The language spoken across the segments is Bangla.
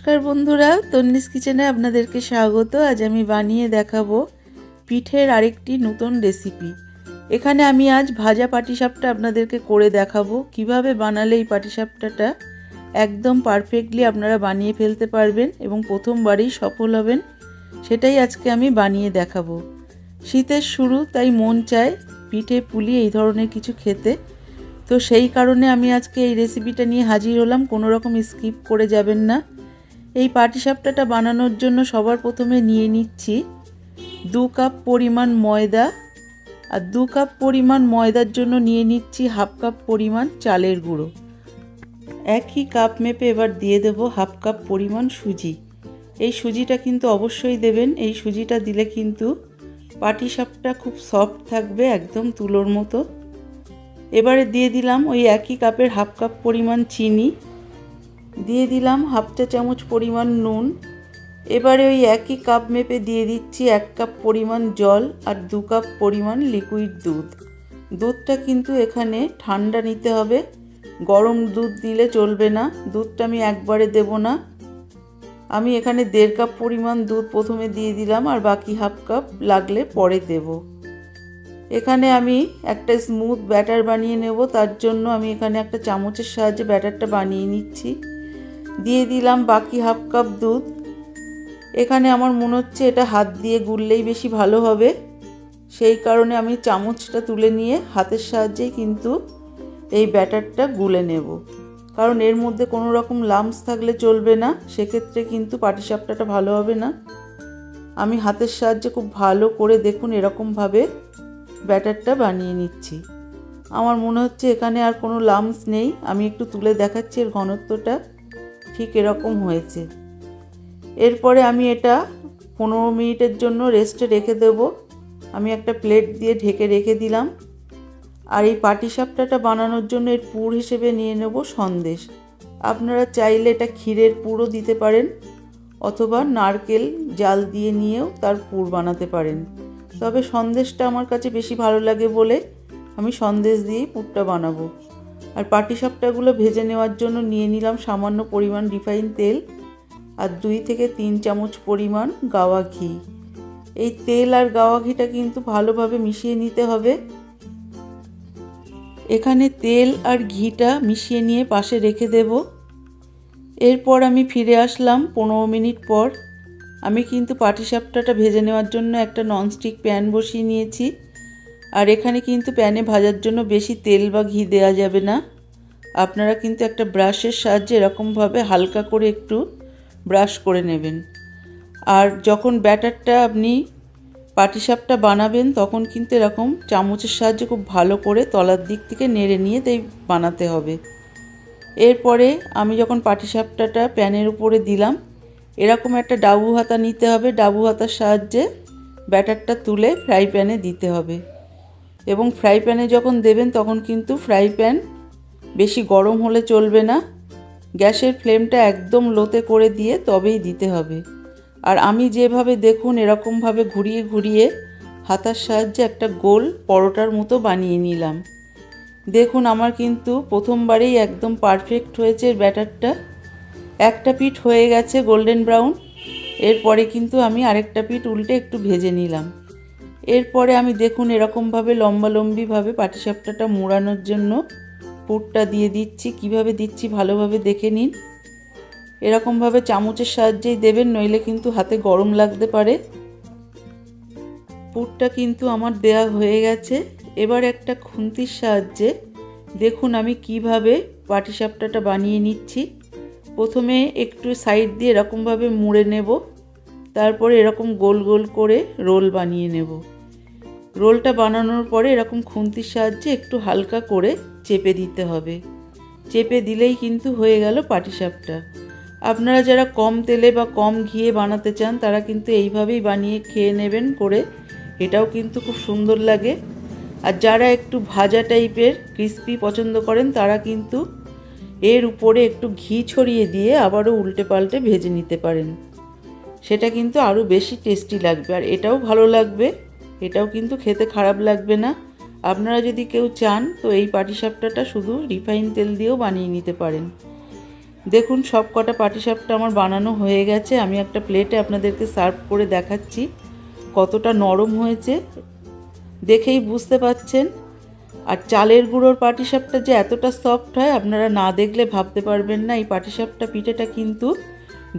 নমস্কার বন্ধুরা, তন্নিস কিচেনে আপনাদেরকে স্বাগত। আজ আমি বানিয়ে দেখাবো পিঠের আরেকটি নতুন রেসিপি। এখানে আমি আজ ভাজা পাটিসাপটা আপনাদেরকে করে দেখাবো কিভাবে বানালে এই পাটিসাপটাটা একদম পারফেক্টলি আপনারা বানিয়ে ফেলতে পারবেন এবং প্রথমবারেই সফল হবেন, সেটাই আজকে আমি বানিয়ে দেখাবো। শীতের শুরু, তাই মন চায় পিঠে পুলি এই ধরনের কিছু খেতে। তো সেই কারণে আমি আজকে এই রেসিপিটা নিয়ে হাজির হলাম। কোনো রকম স্কিপ করে যাবেন না। এই পাটিসাপটাটা বানানোর জন্য সবার প্রথমে নিয়ে নিচ্ছি 2 কাপ পরিমাণ ময়দা, আর 2 কাপ পরিমাণ ময়দার জন্য নিয়ে নিচ্ছি হাফ কাপ পরিমাণ চালের গুঁড়ো। একই কাপ মেপে এবার দিয়ে দেব হাফ কাপ পরিমাণ সুজি। এই সুজিটা কিন্তু অবশ্যই দেবেন। এই সুজিটা দিলে কিন্তু পাটিসাপটা খুব সফট থাকবে, একদম তুলোর মতো। এবারে দিয়ে দিলাম ওই একই কাপের হাফ কাপ পরিমাণ চিনি, দিয়ে দিলাম হাফ চা চামচ পরিমাণ নুন। এবারে ওই একই কাপ মেপে দিয়ে দিচ্ছি 1 কাপ পরিমাণ জল আর 2 কাপ পরিমাণ লিকুইড দুধ। দুধটা কিন্তু এখানে ঠান্ডা নিতে হবে, গরম দুধ দিলে চলবে না। দুধটা আমি একবারে দেব না। আমি এখানে 1.5 কাপ পরিমাণ দুধ প্রথমে দিয়ে দিলাম, আর বাকি হাফ কাপ লাগলে পরে দেব। এখানে আমি একটা স্মুথ ব্যাটার বানিয়ে নেব। তার জন্য আমি এখানে একটা চামচের সাহায্যে ব্যাটারটা বানিয়ে নিচ্ছি। দিয়ে দিলাম বাকি হাফ কাপ দুধ। এখানে আমার মনে হচ্ছে এটা হাত দিয়ে গুললেই বেশি ভালো হবে, সেই কারণে আমি চামচটা তুলে নিয়ে হাতের সাহায্যেই কিন্তু এই ব্যাটারটা গুলে নেব। কারণ এর মধ্যে কোনো রকম লাম্পস থাকলে চলবে না, সেক্ষেত্রে কিন্তু পাটিসাপটাটা ভালো হবে না। আমি হাতের সাহায্যে খুব ভালো করে দেখুন এরকমভাবে ব্যাটারটা বানিয়ে নিচ্ছি। আমার মনে হচ্ছে এখানে আর কোনো লাম্পস নেই। আমি একটু তুলে দেখাচ্ছি, এর ঘনত্বটা ঠিক এরকম হয়েছে। এরপরে আমি এটা 15 মিনিটের জন্য রেস্টে রেখে দেব। আমি একটা প্লেট দিয়ে ঢেকে রেখে দিলাম। আর এই পাটিসাপটাটা বানানোর জন্য এর পুর হিসেবে নিয়ে নেব সন্দেশ। আপনারা চাইলে এটা ক্ষীরের পুরও দিতে পারেন, অথবা নারকেল জাল দিয়ে নিয়েও তার পুর বানাতে পারেন। তবে সন্দেশটা আমার কাছে বেশি ভালো লাগে বলে আমি সন্দেশ দিয়েই পুরটা বানাবো। আর পাটিসাপটাগুলো ভেজে নেওয়ার জন্য নিয়ে নিলাম সামান্য পরিমাণ রিফাইন তেল আর 2 থেকে 3 চামচ পরিমাণ গাওয়া ঘি। এই তেল আর গাওয়া ঘিটা কিন্তু ভালোভাবে মিশিয়ে নিতে হবে। এখানে তেল আর ঘিটা মিশিয়ে নিয়ে পাশে রেখে দেব। এরপর আমি ফিরে আসলাম 15 মিনিট পর। আমি কিন্তু পাটিসাপটাটা ভেজে নেওয়ার জন্য একটা ননস্টিক প্যান বসিয়ে নিয়েছি। আর এখানে কিন্তু প্যানে ভাজার জন্য বেশি তেল বা ঘি দেওয়া যাবে না। আপনারা কিন্তু একটা ব্রাশের সাহায্যে এরকমভাবে হালকা করে একটু ব্রাশ করে নেবেন। আর যখন ব্যাটারটা আপনি পাটিসাপটা বানাবেন তখন কিন্তু এরকম চামচের সাহায্যে খুব ভালো করে তলার দিক থেকে নেড়ে নিয়ে তাই বানাতে হবে। এরপরে আমি যখন পাটিসাপটাটা প্যানের উপরে দিলাম, এরকম একটা ডাবু হাতা নিতে হবে। ডাবু হাতার সাহায্যে ব্যাটারটা তুলে ফ্রাই প্যানে দিতে হবে। এবং ফ্রাই প্যানে যখন দেবেন তখন কিন্তু ফ্রাই প্যান বেশি গরম হলে চলবে না। গ্যাসের ফ্লেমটা একদম লোতে করে দিয়ে তবেই দিতে হবে। আর আমি যেভাবে দেখুন এরকমভাবে ঘুরিয়ে ঘুরিয়ে হাতার সাহায্যে একটা গোল পরোটার মতো বানিয়ে নিলাম। দেখুন আমার কিন্তু প্রথমবারেই একদম পারফেক্ট হয়েছে ব্যাটারটা। একটা পিঠ হয়ে গেছে গোল্ডেন ব্রাউন। এরপরে কিন্তু আমি আরেকটা পিঠ উল্টে একটু ভেজে নিলাম। এরপরে আমি দেখুন এরকমভাবে লম্বালম্বিভাবে পাটিসাপটাটা মোড়ানোর জন্য পুরটা দিয়ে দিচ্ছি। কিভাবে দিচ্ছি ভালোভাবে দেখে নিন। এরকমভাবে চামচের সাহায্যেই দেবেন, নইলে কিন্তু হাতে গরম লাগতে পারে। পুরটা কিন্তু আমার দেয়া হয়ে গেছে। এবার একটা খুন্তির সাহায্যে দেখুন আমি কিভাবে পাটিসাপটাটা বানিয়ে নিচ্ছি। প্রথমে একটু সাইড দিয়ে এরকমভাবে মুড়ে নেব, তারপরে এরকম গোল গোল করে রোল বানিয়ে নেব। রোলটা বানানোর পরে এরকম খুন্তির সাহায্যে একটু হালকা করে চেপে দিতে হবে। চেপে দিলেই কিন্তু হয়ে গেল পাটিসাপটা। আপনারা যারা কম তেলে বা কম ঘিয়ে বানাতে চান তারা কিন্তু এইভাবেই বানিয়ে খেয়ে নেবেন করে, এটাও কিন্তু খুব সুন্দর লাগে। আর যারা একটু ভাজা টাইপের ক্রিস্পি পছন্দ করেন তারা কিন্তু এর উপরে একটু ঘি ছড়িয়ে দিয়ে আবারও উল্টে পাল্টে ভেজে নিতে পারেন। সেটা কিন্তু আরও বেশি টেস্টি লাগবে, আর এটাও ভালো লাগবে। এটাও কিন্তু খেতে খারাপ লাগবে না। আপনারা যদি কেউ চান তো এই পাটিসাপটাটা শুধু রিফাইন তেল দিয়েও বানিয়ে নিতে পারেন। দেখুন সব কটা পাটিসাপটা আমার বানানো হয়ে গেছে। আমি একটা প্লেটে আপনাদেরকে সার্ভ করে দেখাচ্ছি কতটা নরম হয়েছে, দেখেই বুঝতে পাচ্ছেন। আর চালের গুঁড়োর পাটিসাপটা যে এতটা সফট হয় আপনারা না দেখলে ভাবতে পারবেন না। এই পাটিসাপটা পিঠেটা কিন্তু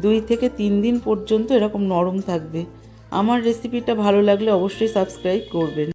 2 থেকে 3 দিন পর্যন্ত এরকম নরম থাকবে। আমার রেসিপিটা ভালো লাগলে অবশ্যই সাবস্ক্রাইব করবেন।